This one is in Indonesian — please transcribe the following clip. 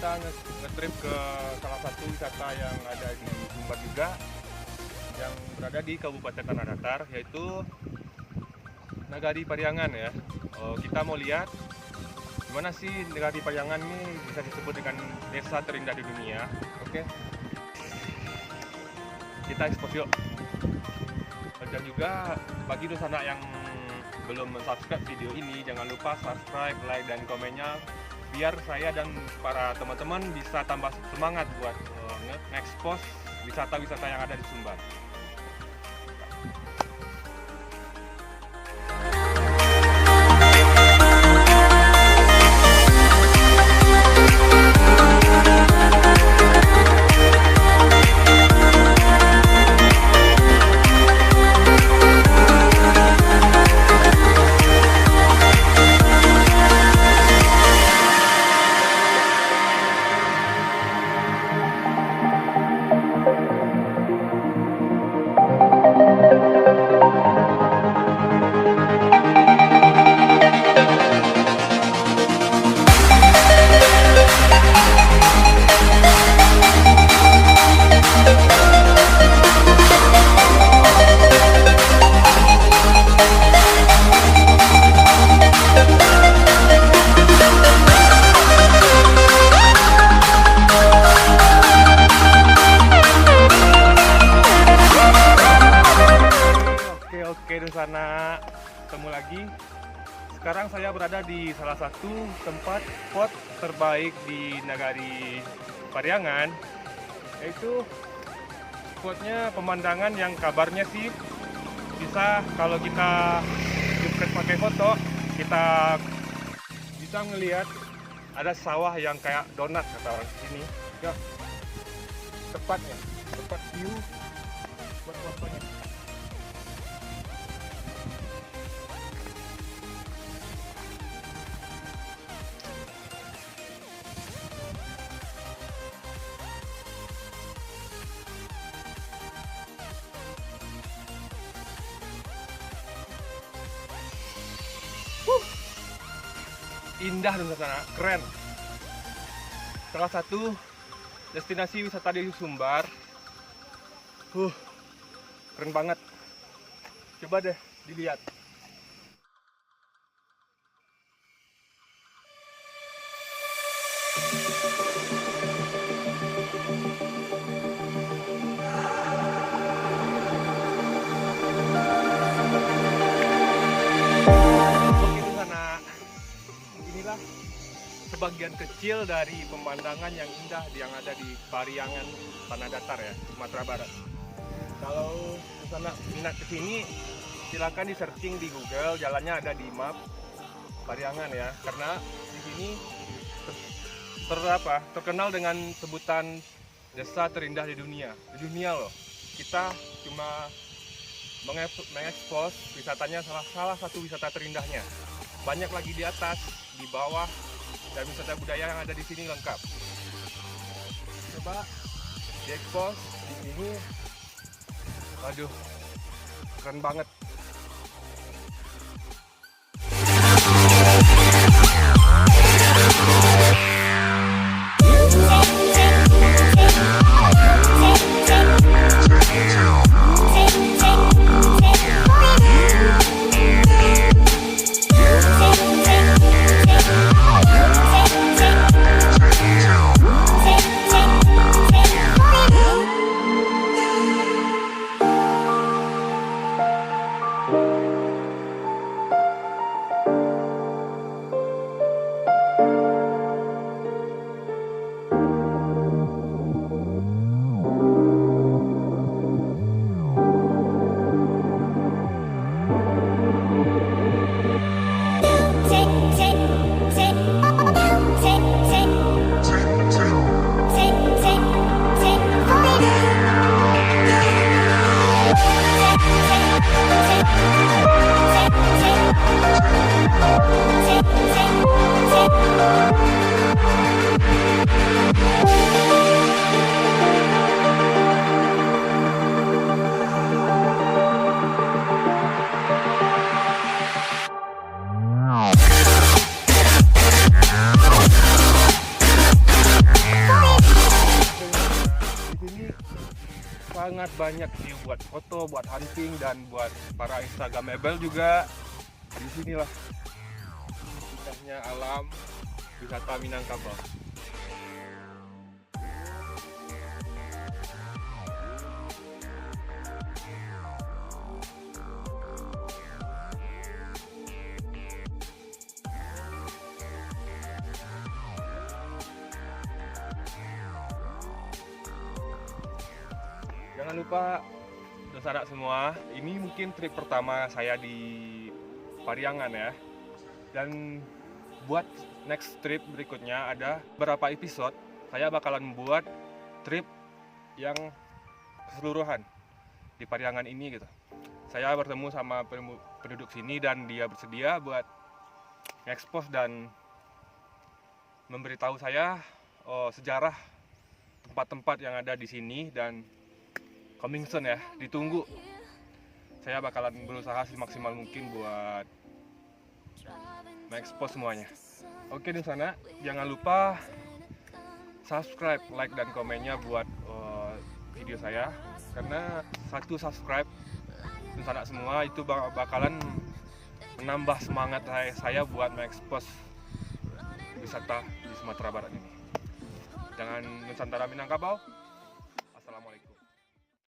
kita nge-trip ke salah satu wisata yang ada di Sumbar juga, yang berada di Kabupaten Tanah Datar, yaitu Nagari Pariangan ya. Kita mau lihat gimana sih Nagari Pariangan ini bisa disebut dengan desa terindah di dunia. Oke, kita ekspos yuk. Dan juga bagi dosanak yang belum subscribe video ini, jangan lupa subscribe, like, dan komennya biar saya dan para teman-teman bisa tambah semangat buat nge-expose wisata-wisata yang ada di Sumbar. Oke, di sana ketemu lagi. Sekarang saya berada di salah satu tempat spot terbaik di Nagari Pariangan, yaitu spotnya pemandangan yang kabarnya sih bisa, kalau kita sukses pakai foto, kita bisa ngelihat ada sawah yang kayak donat kata orang sini. Ya, tepat view buat fotonya. Indah dan sana, keren. Salah satu destinasi wisata di Sumbar. Keren banget. Coba deh dilihat. Sebagian kecil dari pemandangan yang indah yang ada di Pariangan Tanah Datar ya, Sumatera Barat. Kalau sana minat kesini, silakan di searching di Google, jalannya ada di map Pariangan ya. Karena di sini terkenal dengan sebutan desa terindah di dunia. Di dunia loh. Kita cuma mengekspos wisatanya, salah satu wisata terindahnya. Banyak lagi di atas, di bawah. Dan wisata budaya yang ada di sini lengkap. Coba diekspos di sini. Waduh, keren banget. sangat banyak view buat foto, buat hunting, dan buat para instagramable juga. Di sinilah indahnya alam wisata Minangkabau. Jangan lupa saudara semua, ini mungkin trip pertama saya di Pariangan ya. Dan buat next trip berikutnya ada beberapa episode saya bakalan membuat trip yang keseluruhan di Pariangan ini gitu. Saya bertemu sama penduduk sini dan dia bersedia buat ekspos dan memberitahu saya sejarah tempat-tempat yang ada di sini. Dan coming soon ya, ditunggu. Saya bakalan berusaha semaksimal mungkin buat mengekspos semuanya. Oke di sana, jangan lupa subscribe, like dan komennya buat video saya. Karena satu subscribe di sana semua itu bakalan menambah semangat saya buat mengekspos wisata di Sumatera Barat ini. Jangan Nusantara Minangkabau.